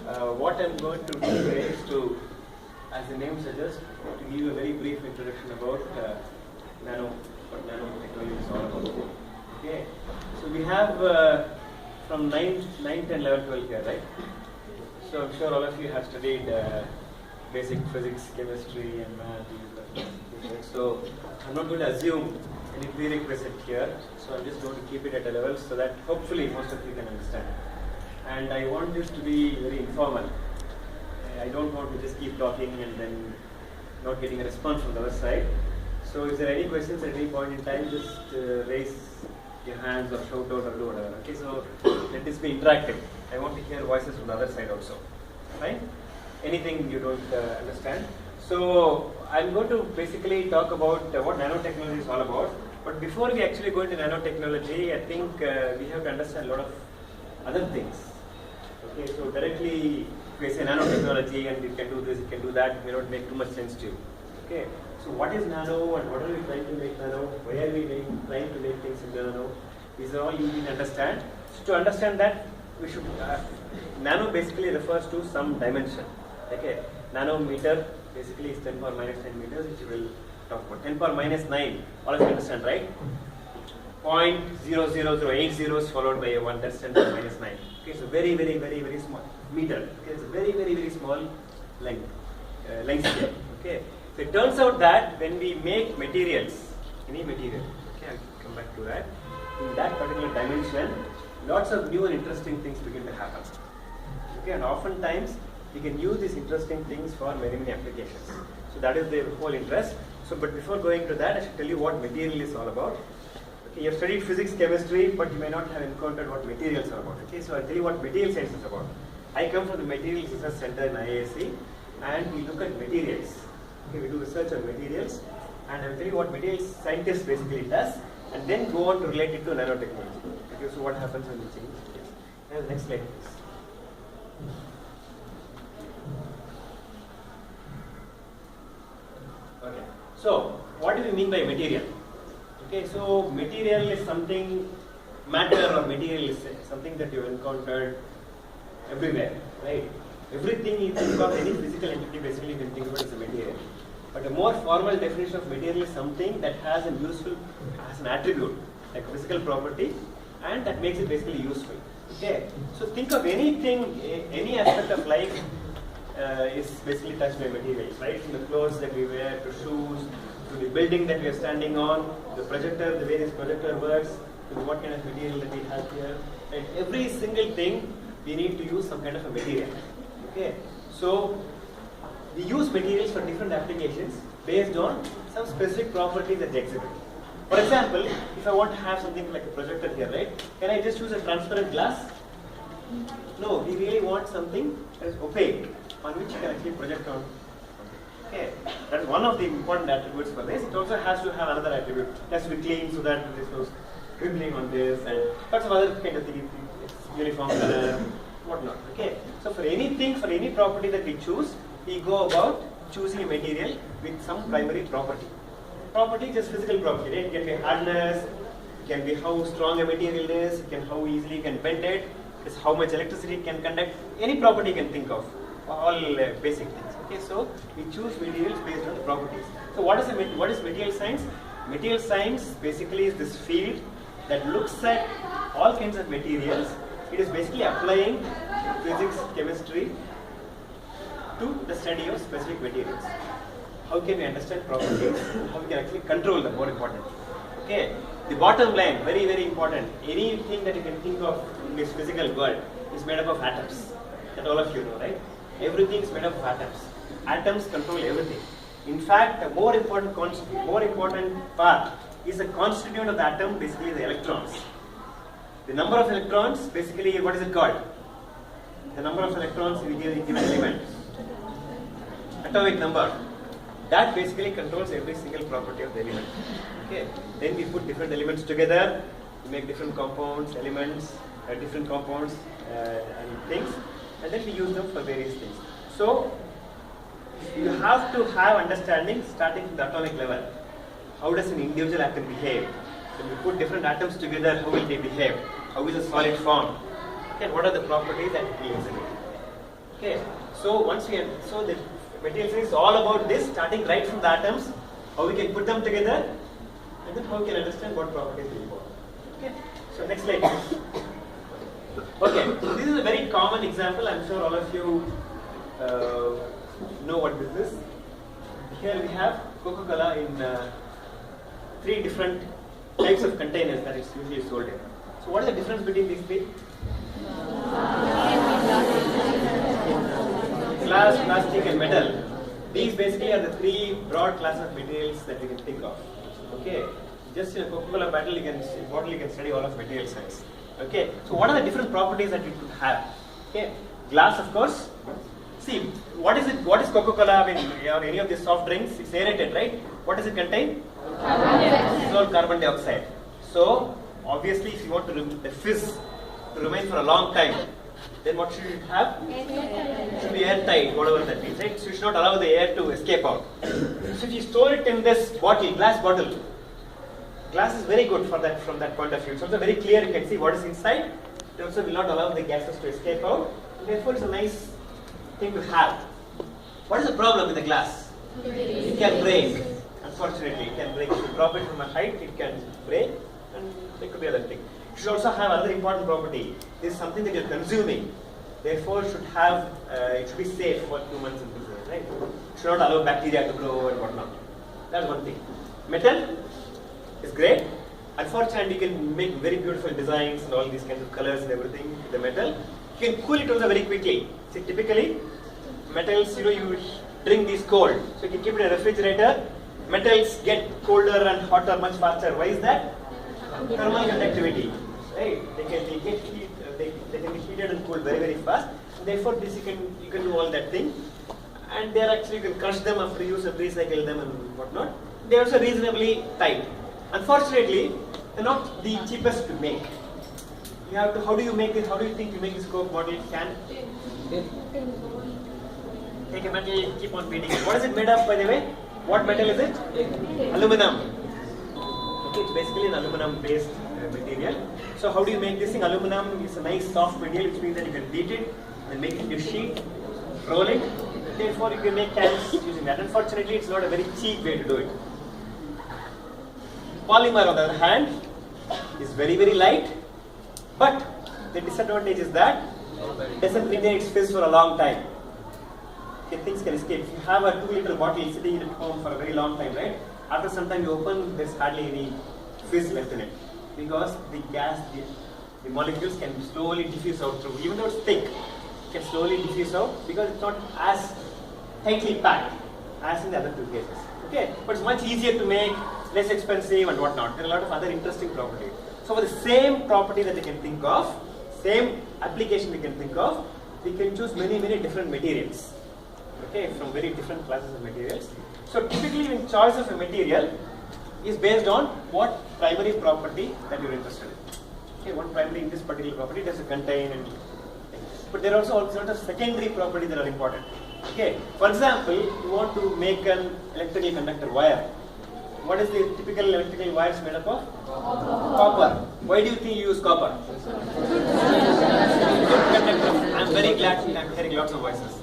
What I'm going to do today is to, as the name suggests, to give you a very brief introduction about what nanotechnology is all about. Okay, so we have from 9th, 10th, 11th, 12th here, right? So I'm sure all of you have studied basic physics, chemistry, and math. So I'm not going to assume any prerequisite here. So I'm just going to keep it at a level so that hopefully most of you can understand. And I want this to be very informal. I don't want to just keep talking and then not getting a response from the other side. So if there are any questions at any point in time, just raise your hands or shout out or do whatever. Okay, so let this be interactive. I want to hear voices from the other side also. Fine? Anything you don't understand. So I'm going to basically talk about what nanotechnology is all about. But before we actually go into nanotechnology, I think we have to understand a lot of other things. Okay, so directly we say nanotechnology and it can do this, it can do that, it may not make too much sense to you. Okay, so what is nano and what are we trying to make nano? Why are we trying to make things in nano? These are all you need to understand. So to understand that, we should nano basically refers to some dimension. Okay, nanometer basically is 10 power minus 10 meters, which we will talk about. 10 power minus 9, all of you understand, right? 0.00080 zeros followed by a 1, that's 10 power minus 9. Okay, so very small meter. Okay, it's a very small length scale. Okay, so it turns out that when we make materials, any material, okay, I'll come back to that. In that particular dimension, lots of new and interesting things begin to happen. Okay, and oftentimes we can use these interesting things for many applications. So that is the whole interest. So, but before going to that, I should tell you what material is all about. Okay, you have studied physics, chemistry, but you may not have encountered what materials are about. Okay, so I'll tell you what material science is about. I come from the Materials Research Center in IISC, and we look at materials. Okay, we do research on materials, and I'll tell you what materials scientist basically does, and then go on to relate it to nanotechnology. Okay, so what happens when we change? Yes. And next slide, please. Okay, so what do we mean by material? Okay, so material is something, matter or material is something that you encountered everywhere, right? Everything you think of, any physical entity basically you can think about as a material. But a more formal definition of material is something that has an attribute, like physical property, and that makes it basically useful. Okay, so think of anything, any aspect of life is basically touched by materials, right? From the clothes that we wear, to shoes, to the building that we are standing on, the projector, the way this projector works, to what kind of material that we have here. And every single thing, we need to use some kind of a material. Okay, so we use materials for different applications based on some specific properties that they exhibit. For example, if I want to have something like a projector here, right? Can I just use a transparent glass? No, we really want something that is opaque, on which you can actually project on. Okay, that's one of the important attributes for this. It also has to have another attribute. It has to be clean so that there's no scribbling on this and lots of other kind of things. It's uniform color, whatnot. Okay, so for anything, for any property that we choose, we go about choosing a material with some primary property. Property is just physical property, right? It can be hardness, it can be how strong a material is, it can how easily you can bend it, it's how much electricity it can conduct. Any property you can think of, all basic things. Okay, so we choose materials based on the properties. So what is material science? Material science basically is this field that looks at all kinds of materials. It is basically applying physics, chemistry to the study of specific materials. How can we understand properties? How we can actually control them, more importantly. Okay, the bottom line, very important. Anything that you can think of in this physical world is made up of atoms. That all of you know, right? Everything is made up of atoms. Atoms control everything. In fact, a more important part is the constituent of the atom, basically the electrons. The number of electrons, basically, what is it called? The number of electrons in a given element. Atomic number. That basically controls every single property of the element. Okay. Then we put different elements together, we make different compounds, elements, different compounds and things, and then we use them for various things. So you have to have understanding starting from the atomic level. How does an individual atom behave? When we put different atoms together, how will they behave? How is a solid formed? Okay, what are the properties that it will exhibit? So so the material science is all about this, starting right from the atoms, how we can put them together, and then how we can understand what properties we want. Okay. So next slide. Okay. So this is a very common example. I'm sure all of you know what this is. Here we have Coca-Cola in 3 different types of containers that it's usually sold in. So what is the difference between these 3? Glass, plastic and metal. These basically are the 3 broad classes of materials that we can think of. Okay. Just in a Coca-Cola bottle you can study all of material science. Okay. So what are the different properties that we could have? Okay. Glass, of course. See, what is it? What is Coca-Cola? I mean, or any of these soft drinks? It's aerated, right? What does it contain? Dissolved carbon dioxide. So obviously, if you want the fizz to remain for a long time, then what should it have? It should be airtight, whatever that means, right? So you should not allow the air to escape out. So if you store it in this bottle, glass bottle, glass is very good for that from that point of view. It's also very clear, you can see what is inside. It also will not allow the gases to escape out. And therefore, it's a nice thing to have. What is the problem with the glass? It can break. Unfortunately, it can break. If you drop it from a height, it can break, and there could be other thing. It should also have another important property. This is something that you're consuming. Therefore, it should be safe for humans and business, right? It should not allow bacteria to grow and whatnot. That's one thing. Metal is great. Unfortunately, you can make very beautiful designs and all these kinds of colors and everything with the metal. You can cool it also very quickly. See, typically, metals, you drink these cold. So you can keep it in a refrigerator. Metals get colder and hotter much faster. Why is that? Thermal conductivity. Right? They can be heated and cooled very, very fast. And therefore, this you can do all that thing. And they are actually, you can crush them after use and recycle them and whatnot. They are also reasonably tight. Unfortunately, they're not the cheapest to make. You have to. How do you make this? How do you think you make this Coke bottle can? Take a metal, keep on beating it. What is it made of, by the way? What metal is it? Aluminum. Okay, it's basically an aluminum-based material. So how do you make this thing? Aluminum is a nice soft material, which means that you can beat it and make it into a sheet, roll it. Therefore, you can make cans using that. Unfortunately, it's not a very cheap way to do it. Polymer, on the other hand, is very, very light. But the disadvantage is that it doesn't retain its fizz for a long time. Okay, things can escape. If you have a 2-liter bottle sitting at home for a very long time, right? After some time you open, there's hardly any fizz left in it. Because the gas, the molecules can slowly diffuse out through. Even though it's thick, it can slowly diffuse out because it's not as tightly packed as in the other 2 cases. Okay, but it's much easier to make, less expensive and whatnot. There are a lot of other interesting properties. So for the same property that we can think of, same application we can think of, we can choose many, many different materials. Okay, from very different classes of materials. So typically, when choice of a material is based on what primary property that you're interested in. Okay, what primary in this particular property does it contain, and but there are also all sorts of secondary properties that are important. Okay, for example, you want to make an electrical conductor wire. What is the typical electrical wires made up of? Copper. Why do you think you use copper? Good conductor. I'm very glad I'm hearing lots of voices.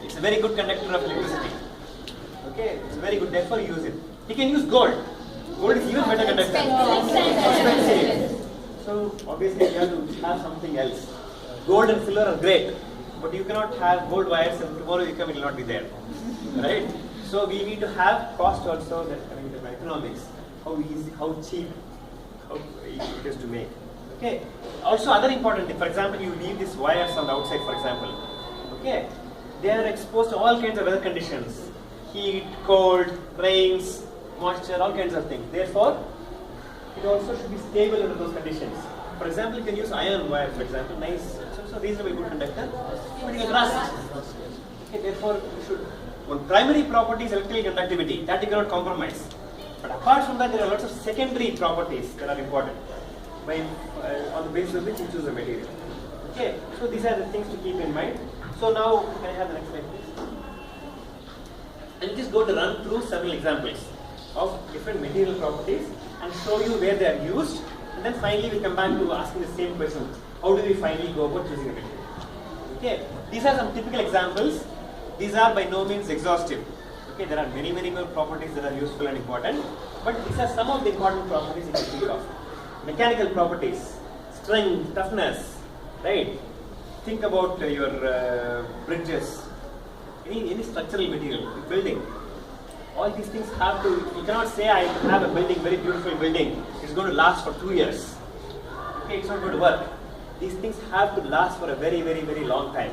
It's a very good conductor of electricity. Okay, it's very good. Therefore, use it. You can use gold. Gold is even better conductor. Expensive. So obviously, you have to have something else. Gold and silver are great, but you cannot have gold wires and tomorrow you come, it will not be there, right? So we need to have cost also. That coming to economics, how easy, how cheap, how easy it is to make. Okay. Also, other important thing. For example, you leave these wires on the outside. For example, okay, they are exposed to all kinds of weather conditions: heat, cold, rains, moisture, all kinds of things. Therefore, it also should be stable under those conditions. For example, you can use iron wire. For example, nice, so reasonably good conductor, but it will rust. Okay. Therefore, you should. One primary property is electrical conductivity, that you cannot compromise. But apart from that, there are lots of secondary properties that are important on the basis of which you choose a material. Okay, so these are the things to keep in mind. So now, can I have the next slide, please? I'm just going to run through several examples of different material properties and show you where they are used. And then finally, we'll come back to asking the same question: how do we finally go about choosing a material? Okay, these are some typical examples these are by no means exhaustive. Okay, there are many more properties that are useful and important, but these are some of the important properties you can think of. Mechanical properties, strength, toughness, right? Think about your bridges, any structural material, building. All these things have to, you cannot say I have a building, very beautiful building, it's going to last for 2 years. Okay, it's not going to work. These things have to last for a very long time.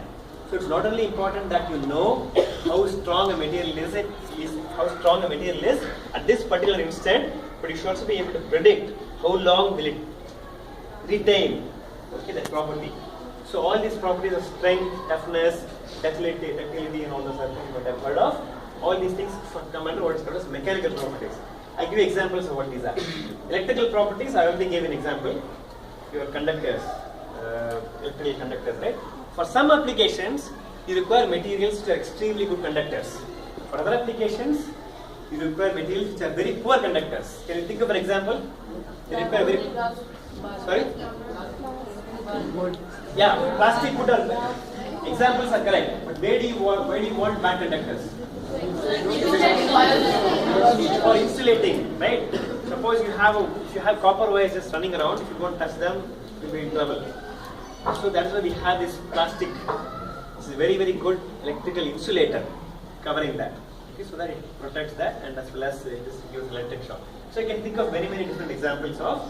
So it's not only important that you know how strong a material is at this particular instant, but you should also be able to predict how long will it retain, okay, that property. So all these properties of strength, toughness, ductility and all those other things what I've heard of, all these things come under what is called as mechanical properties. I give you examples of what these are. Electrical properties, I already gave an example. Your conductors, electrical conductors, right? For some applications, you require materials which are extremely good conductors. For other applications, you require materials which are very poor conductors. Can you think of an example? You require very... Sorry? Yeah, plastic wood are... Examples are correct, but where do you want bad conductors? For insulating, right? Suppose if you have copper wires just running around, if you don't touch them, you'll be in trouble. So that's why we have this plastic. This is a very good electrical insulator covering that. Okay, so that it protects that and as well as it gives electric shock. So you can think of many different examples of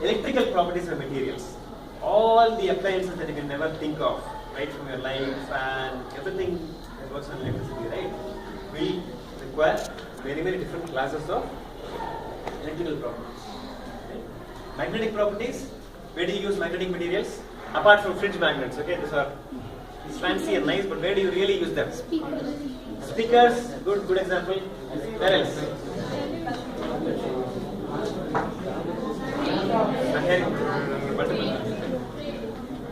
electrical properties of materials. All the appliances that you can never think of, right from your light, fan, everything that works on electricity, right, will require many different classes of electrical properties. Okay. Magnetic properties, where do you use magnetic materials? Apart from fridge magnets, okay, these are fancy and nice, but where do you really use them? Speakers, good example. Where else?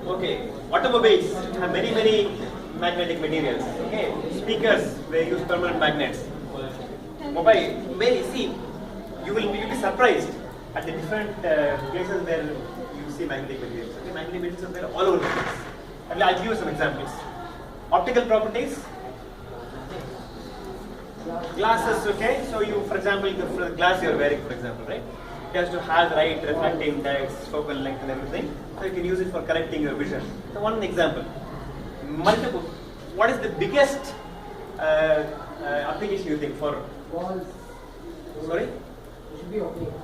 Okay, automobiles have many magnetic materials. Okay, speakers, they use permanent magnets. Mobile, see, you will be surprised at the different places where you see magnetic materials. Okay, magnetic materials are there all over the place. I'll give you some examples. Optical properties. Glasses, okay. So you, for example, the glass you are wearing, for example, right? It has to have right reflecting index, focal length, and everything. So you can use it for correcting your vision. So one example. Multiple. What is the biggest application you think for? Walls. Sorry? It should be opaque.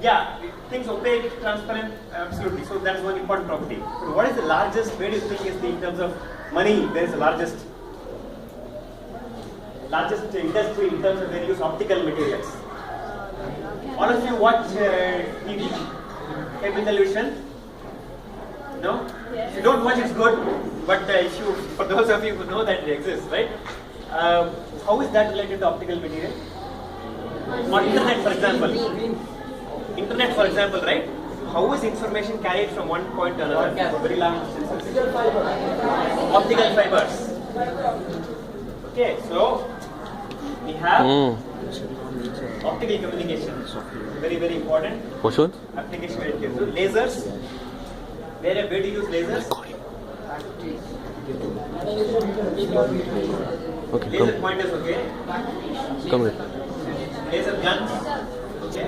Yeah, things opaque, transparent, absolutely. So that is one important property. But what is the largest? Where do you think is in terms of money? Where is the largest industry in terms of where you use optical materials? All of you watch TV, cable television? No? If you don't watch, it's good. But for those of you who know that it exists, right? How is that related to optical material? Or internet, for example. Internet, for example, right? How is information carried from one point to another? Very long distances. Optical fibers. Okay, so we have optical communication. Very important. Application very careful. Lasers. Where do you use lasers? Okay, laser come. pointers, okay? Come here. Laser guns, okay?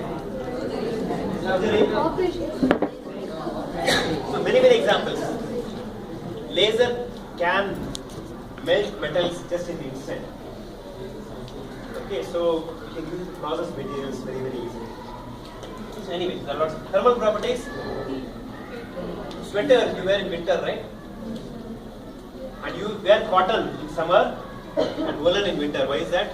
Surgery. So many examples. Laser can melt metals just in the instant. Okay, so you can use it to process materials very easily. So anyway, there are lots of thermal properties. Sweater you wear in winter, right? And you wear cotton in summer and woolen in winter. Why is that?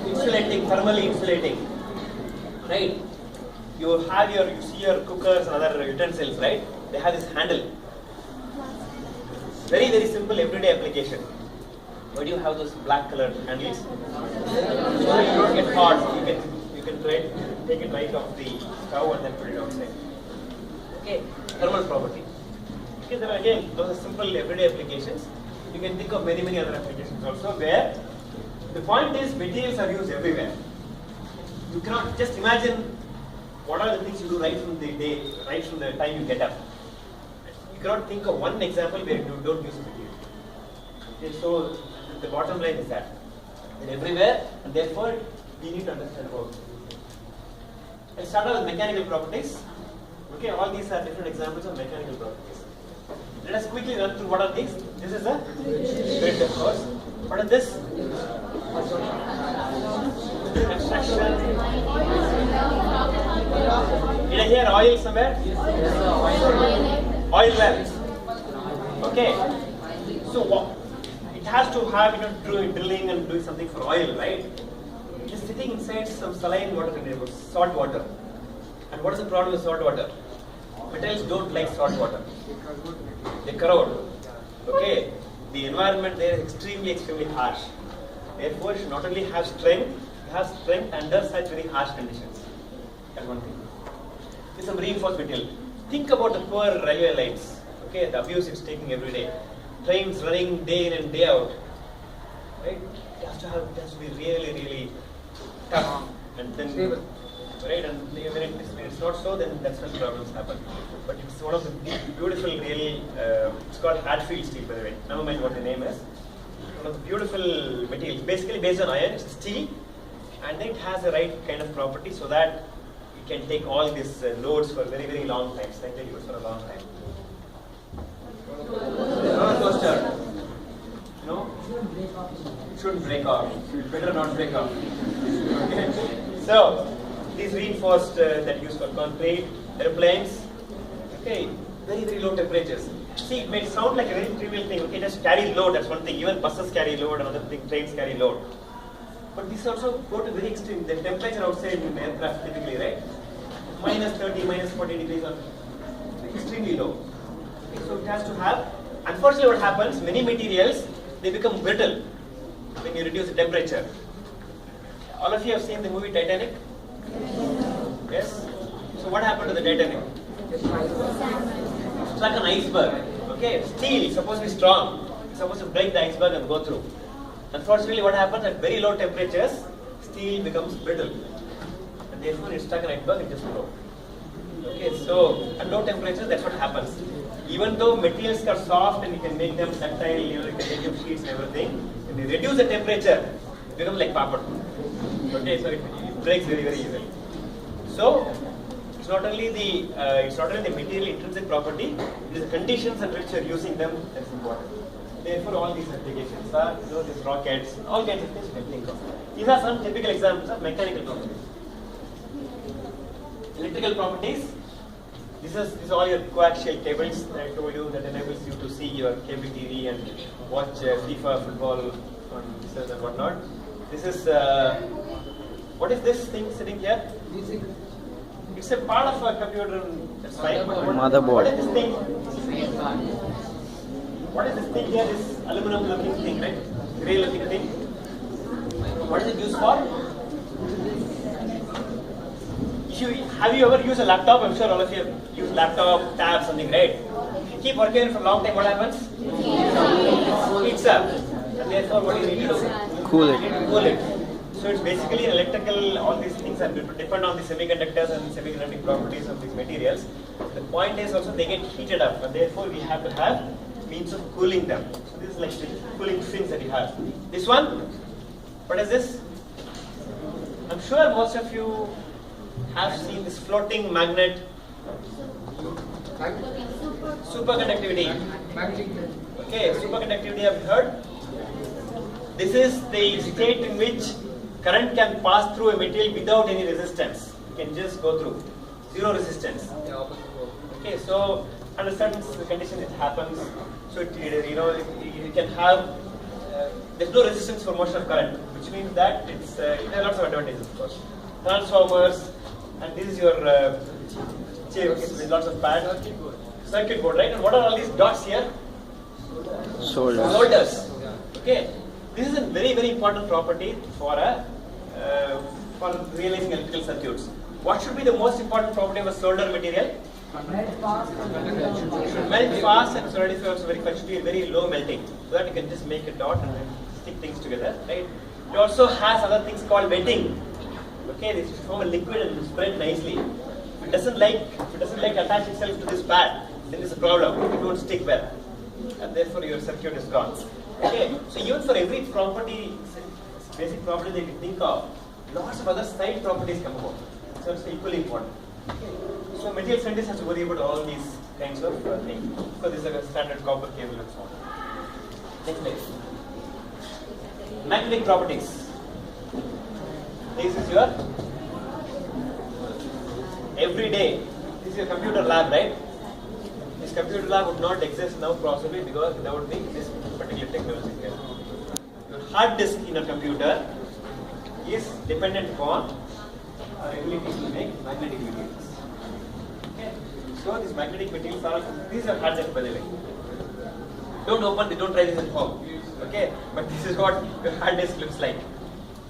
Insulating, thermally insulating. Right? You see your cookers and other utensils, right? They have this handle. Very simple everyday application. Why do you have those black colored handles? So that you don't get hot. You can take it right off the stove and then put it outside. Okay, thermal property. Okay, then again, those are simple everyday applications. You can think of many other applications also where the point is materials are used everywhere. You cannot just imagine what are the things you do right from the day, right from the time you get up. cannot think of one example where you don't use material. Okay, so the bottom line is that they're everywhere, and therefore we need to understand about it. Let's start out with mechanical properties. Okay, all these are different examples of mechanical properties. Let us quickly run through what are these. This is a grid, of course. What is this? Construction. Did I hear oil somewhere? Oil wells. Okay. So it has to have, drilling and doing something for oil, right? It is sitting inside some saline water in there, salt water. And what is the problem with salt water? Metals don't like salt water. They corrode. Okay. The environment there is extremely harsh. Therefore, it should not only have strength, it has strength under such very harsh conditions. That's one thing. There's some reinforced material. Think about the poor railway lines. Okay, the abuse it's taking every day. Trains running day in and day out. Right? It has to be really tough. And then right, and when it's not so, then that's when problems happen. But it's one of the beautiful, really, it's called Hatfield steel, by the way. Never mind what the name is. One of the beautiful materials, basically based on iron, it's steel, and then it has the right kind of property so that it can take all these loads for very long time, slightly used for a long time. Roller coaster, it shouldn't break off. It better not break off. Okay, so. These reinforced that used for concrete, airplanes, okay, very low temperatures. See, it may sound like a very trivial thing, okay, just carry load, that's one thing. Even buses carry load, another thing, trains carry load. But these also go to very extreme. The temperature outside in aircraft typically, right? Minus 30, minus 40 degrees are extremely low. Okay, so it has to have, unfortunately what happens, many materials, they become brittle when you reduce the temperature. All of you have seen the movie Titanic? Yes? So what happened to the Titanic? Struck an iceberg. Okay, steel is supposed to be strong. It's supposed to break the iceberg and go through. Unfortunately, what happens at very low temperatures, steel becomes brittle. And therefore, it struck an iceberg and just broke. Okay, so at low temperatures, that's what happens. Even though materials are soft and you can make them ductile, you can make them sheets and everything, when you reduce the temperature, it becomes like papad. Okay, so it breaks very easily. So it's not only the material intrinsic property, it is the conditions under which you are using them that's important. Therefore, all these applications are these rockets, all kinds of things you can think of. These are some typical examples of mechanical properties. Electrical properties. This is all your coaxial cables that I told you that enables you to see your cable TV and watch FIFA football on this and whatnot. This is what is this thing sitting here? It's a part of a computer. That's fine. Motherboard. What is this thing? What is this thing here? This aluminum looking thing, right? Grey looking thing. What is it used for? Have you ever used a laptop? I'm sure all of you have used laptop, tab, something, right? If you keep working for a long time, what happens? It heats up. And therefore, what do you need to do? Cool it. You need to cool it. So it's basically electrical, all these things are depend on the semiconductors and the semiconducting properties of these materials. The point is also they get heated up, and therefore we have to have means of cooling them. So this is like the cooling fins that you have. This one, what is this? I'm sure most of you have seen this floating magnet. Superconductivity. Okay, superconductivity have you heard? This is the state in which current can pass through a material without any resistance. It can just go through. Zero resistance. Okay, so under certain conditions it happens. So you can have there's no resistance for motion of current, which means that it has lots of advantages, of course. Transformers, and this is your chip. Okay, so there's lots of pads. Circuit board, right? And what are all these dots here? Solders. Okay, this is a very important property for realizing electrical circuits. What should be the most important property of a solder material? It should melt fast and solidify also very fast. It should be very low melting, so that you can just make a dot and then stick things together, right? It also has other things called wetting. Okay, this should form a liquid and spread nicely. If it doesn't like attach itself to this pad, then there's a problem. It won't stick well, and therefore your circuit is gone. Okay, so even for every property, basic property that you think of, lots of other side properties come about. So it's equally important. Okay. So material scientist has to worry about all these kinds of things. Because this is a standard copper cable and so on. Next slide. Magnetic properties. This is your everyday. This is your computer lab, right? This computer lab would not exist now possibly because without this particular technology here. Your hard disk in a computer is dependent upon our ability to make magnetic materials. Okay. So these magnetic materials are, these are hard disk by the way. Don't try this at home. Okay, but this is what your hard disk looks like.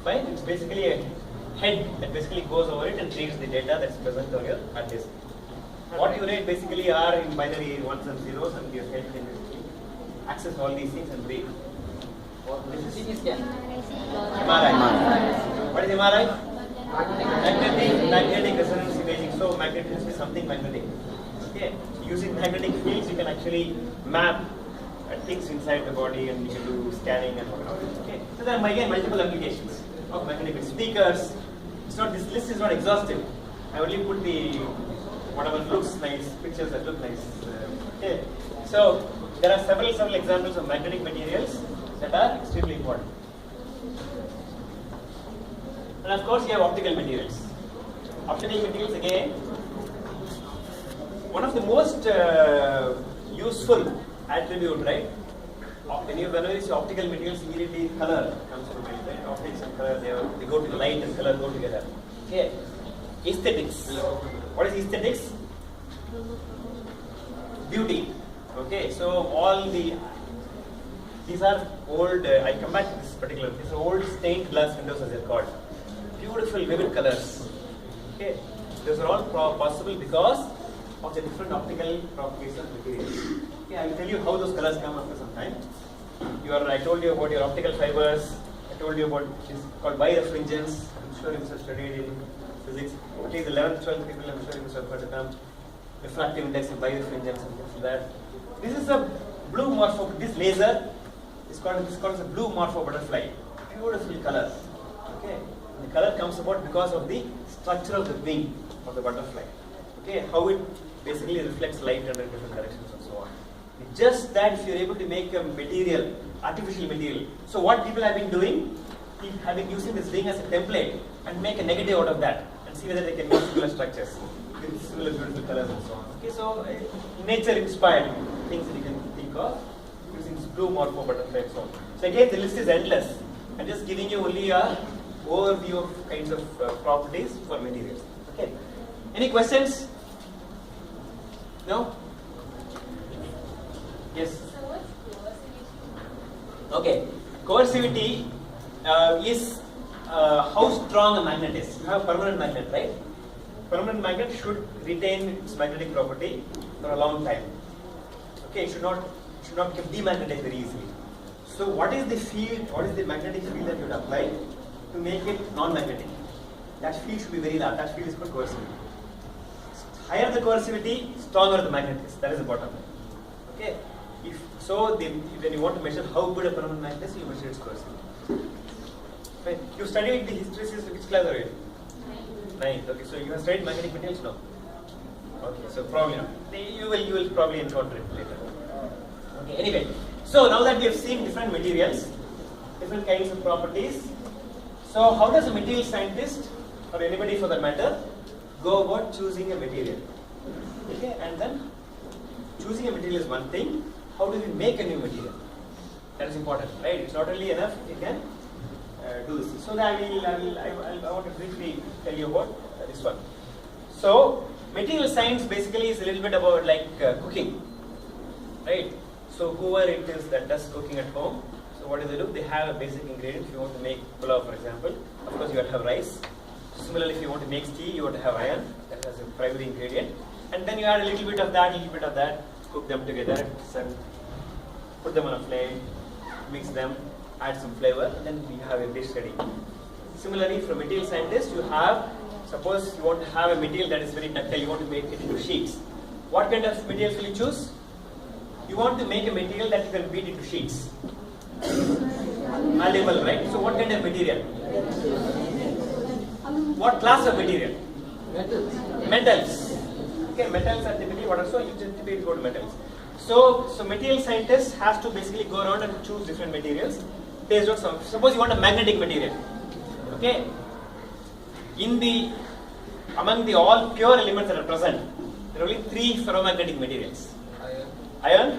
Fine, it's basically a head that basically goes over it and reads the data that's present on your hard disk. What you read basically are in binary ones and zeros, and your head can access all these things and read. This is MRI. What is MRI? Magnetic resonance imaging. So magnetism is something magnetic. Okay, using magnetic fields you can actually map things inside the body, and you can do scanning and whatnot. Okay, so there are again multiple applications of magnetic speakers. It's not, this list is not exhaustive. I only put the whatever looks nice, pictures that look nice. Okay, so there are several examples of magnetic materials that are extremely important. And of course, you have optical materials. Optical materials again, one of the most useful attribute, right? Whenever you see optical materials, immediately color comes to mind, right? Optics and color, they go to the light and color go together. Okay. Aesthetics. What is aesthetics? Beauty. Okay. So all these are old. I come back to this particular. These are old stained glass windows, as they're called. Beautiful, vivid colors. Okay. Those are all possible because of the different optical properties of materials. Okay, I will tell you how those colors come after some time. I told you about your optical fibers. I told you about this called birefringence. I'm sure you must have studied in physics. At least 11th, 12th people, I'm sure you must have heard the term refractive index of birefringence and things like that. This is a blue morpho. This laser is called a blue morpho butterfly. Beautiful color. Okay, and the color comes about because of the structure of the wing of the butterfly. Okay, how it basically reflects light under different directions and so on. It's just that if you're able to make a material, artificial material. So what people have been doing, have been using this ring as a template and make a negative out of that and see whether they can make similar structures with similar beautiful colors and so on. Okay, so nature inspired things that you can think of using this blue morpho butterfly and so on. So again, the list is endless. I'm just giving you only a overview of kinds of properties for materials. Okay. Any questions? No? Yes? So what's coercivity? Okay. Coercivity is how strong a magnet is. You have a permanent magnet, right? Permanent magnet should retain its magnetic property for a long time. Okay, it should not get demagnetized very easily. So what is the field, what is the magnetic field that you would apply to make it non-magnetic? That field should be very large. That field is called coercivity. Higher the coercivity, stronger the magnet is. That is the bottom line. Okay. When you want to measure how good a permanent magnet is, you measure its coercivity. Right. You studied the history since which class are you? Ninth. Okay. So you have studied magnetic materials now. Okay. So probably not. You will probably encounter it later. Okay. Anyway. So now that we have seen different materials, different kinds of properties. So how does a material scientist, or anybody for that matter, go about choosing a material? Okay, and then choosing a material is one thing. How do we make a new material? That is important, right? It's not only enough you can do this. So I want to briefly tell you about this one. So material science basically is a little bit about like cooking, right? So whoever it is that does cooking at home, so what do? They have a basic ingredient. If you want to make pulao, for example, of course you have to have rice. Similarly, if you want to make tea, you want to have iron. That has a primary ingredient. And then you add a little bit of that, cook them together, put them on a flame, mix them, add some flavor, and then you have a dish ready. Similarly, for material scientists, you have, suppose you want to have a material that is very ductile, you want to make it into sheets. What kind of materials will you choose? You want to make a material that you can beat into sheets. Malleable, right? So what kind of material? What class of material? Metals. Okay, metals are typically what are so you typically go to metals. So material scientist has to basically go around and choose different materials based on some. Suppose you want a magnetic material. Okay. Among the all pure elements that are present, there are only 3 ferromagnetic materials. Iron.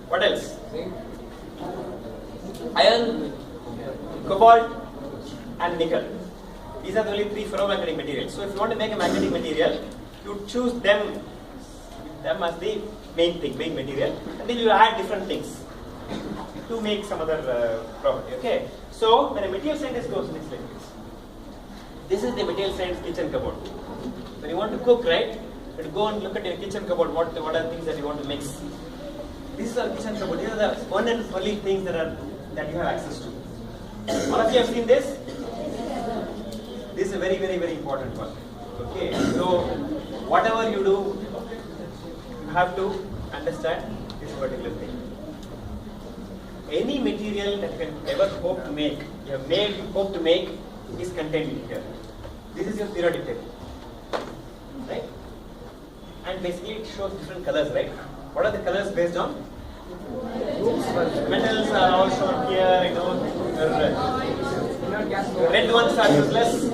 What else? Iron, cobalt, and nickel. These are the only 3 ferromagnetic materials. So if you want to make a magnetic material, you choose them as the main material, and then you add different things to make some other property. Okay. So when a material scientist goes next like this is the material science kitchen cupboard. When you want to cook, right, you go and look at your kitchen cupboard. What are the things that you want to mix? This is our kitchen cupboard. These are the one and only things that you have access to. All of you have seen this? This is a very, very, very important one. Okay, so whatever you do, you have to understand this particular thing. Any material that you can ever hope to make, is contained here. This is your periodic table, right? And basically it shows different colors, right? What are the colors based on? Metals are all shown here, you know. The red ones are useless.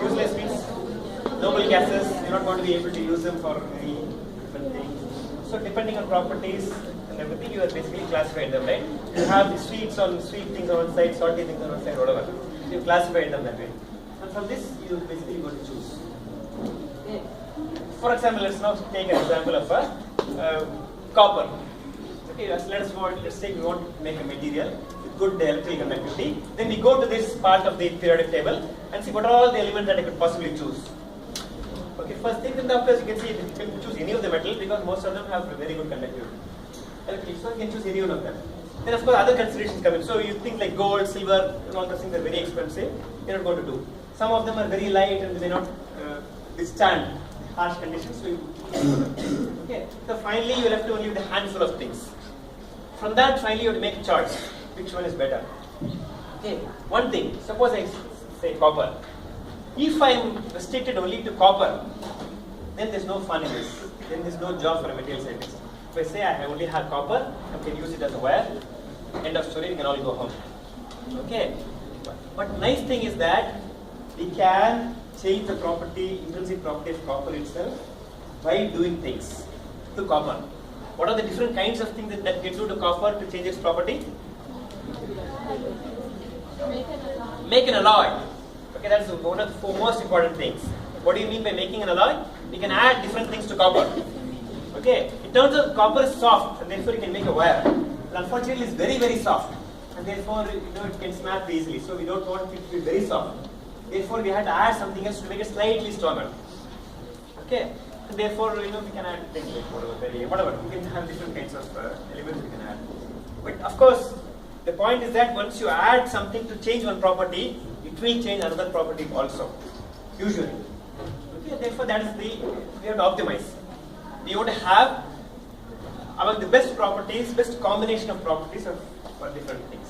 Useless means noble gases. You're not going to be able to use them for any different things. So depending on properties and everything, you are basically classified them, right? You have the sweet things on one side, salty things on one side, whatever. You classified them that way. And from this, you basically go to choose. For example, let's now take an example of copper. Okay, let's say we want to make a material with good electrical conductivity. Then we go to this part of the periodic table and see what are all the elements that I could possibly choose. Okay, first thing, then of course you can see you can choose any of the metal because most of them have very good conductivity. Okay, so you can choose any one of them. Then of course other considerations come in. So you think like gold, silver, and all those things are very expensive. You're not going to do. Some of them are very light and they may not withstand harsh conditions. So okay. So finally you are left only with a handful of things. From that finally you have to make a choice. Which one is better? Okay. One thing. Suppose I say copper. If I am restricted only to copper, then there's no fun in this. Then there's no job for a material scientist. If I say I only have copper, I can use it as a wire. End of story. We can all go home. Okay. But nice thing is that we can change the intrinsic property of copper itself by doing things to copper. What are the different kinds of things that can do to copper to change its property? Make an alloy. Okay, that's one of the most important things. What do you mean by making an alloy? We can add different things to copper. Okay, it turns out copper is soft and therefore you can make a wire. But unfortunately, it's very, very soft and therefore it can snap easily. So we don't want it to be very soft. Therefore, we had to add something else to make it slightly stronger. Okay, so therefore we can add things like whatever. We can have different kinds of elements we can add. But of course, the point is that once you add something to change one property, it will change another property also. Usually. Okay, therefore we have to optimize. We want to have among the best properties, best combination of properties for different things.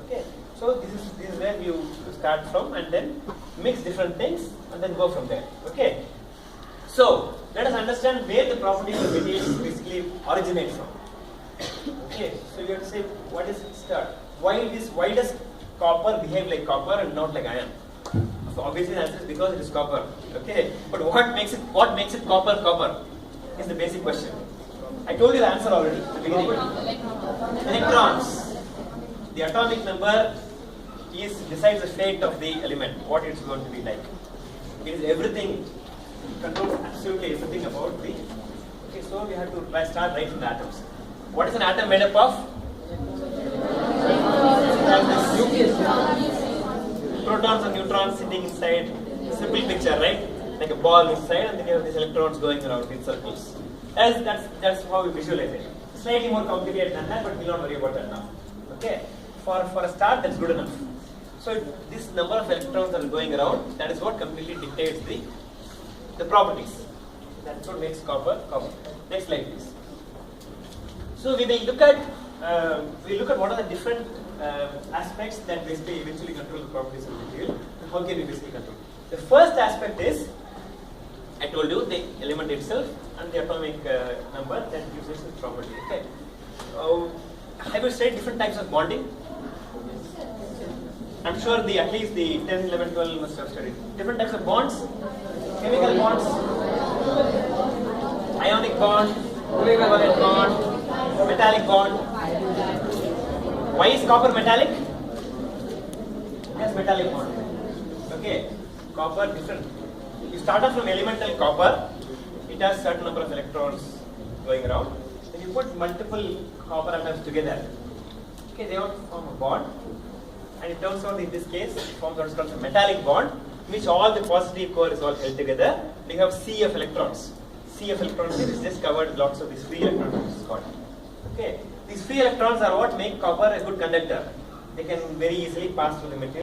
Okay, so this is where you start from and then mix different things and then go from there. Okay, so let us understand where the properties of materials basically originate from. Okay, so you have to say what is its start? Why does copper behave like copper and not like iron? So obviously the answer is because it is copper. Okay, but what makes it copper is the basic question. I told you the answer already at the beginning. Electrons. The atomic number decides the fate of the element, what it's going to be like. It is everything, controls absolutely everything about the. Okay, so we have to start right from the atoms. What is an atom made up of? Protons and neutrons sitting inside. Simple picture, right? Like a ball inside, and then you have these electrons going around in circles. That's how we visualize it. Slightly more complicated than that, but we'll not worry about that now. Okay. For a start, that's good enough. So this number of electrons that are going around, that is what completely dictates the properties. That's what makes copper copper. Next slide, please. So we will look at what are the different aspects that basically eventually control the properties of the material, and how can we basically control. The first aspect is, I told you, the element itself and the atomic number that gives us its property. Okay. Have you studied different types of bonding? I'm sure at least the 10, 11, 12 must have studied different types of bonds, chemical bonds, ionic bond, covalent bond, metallic bond. Why is copper metallic? Yes, metallic bond. Okay, copper different. You start off from elemental copper, it has certain number of electrons going around. Then you put multiple copper atoms together. Okay, they all form a bond. And it turns out in this case, it forms what is called a metallic bond, in which all the positive core is all held together. We have sea of electrons. Sea of electrons here is just covered with lots of these free electrons, which is called. Okay, these free electrons are what make copper a good conductor. They can very easily pass through the material.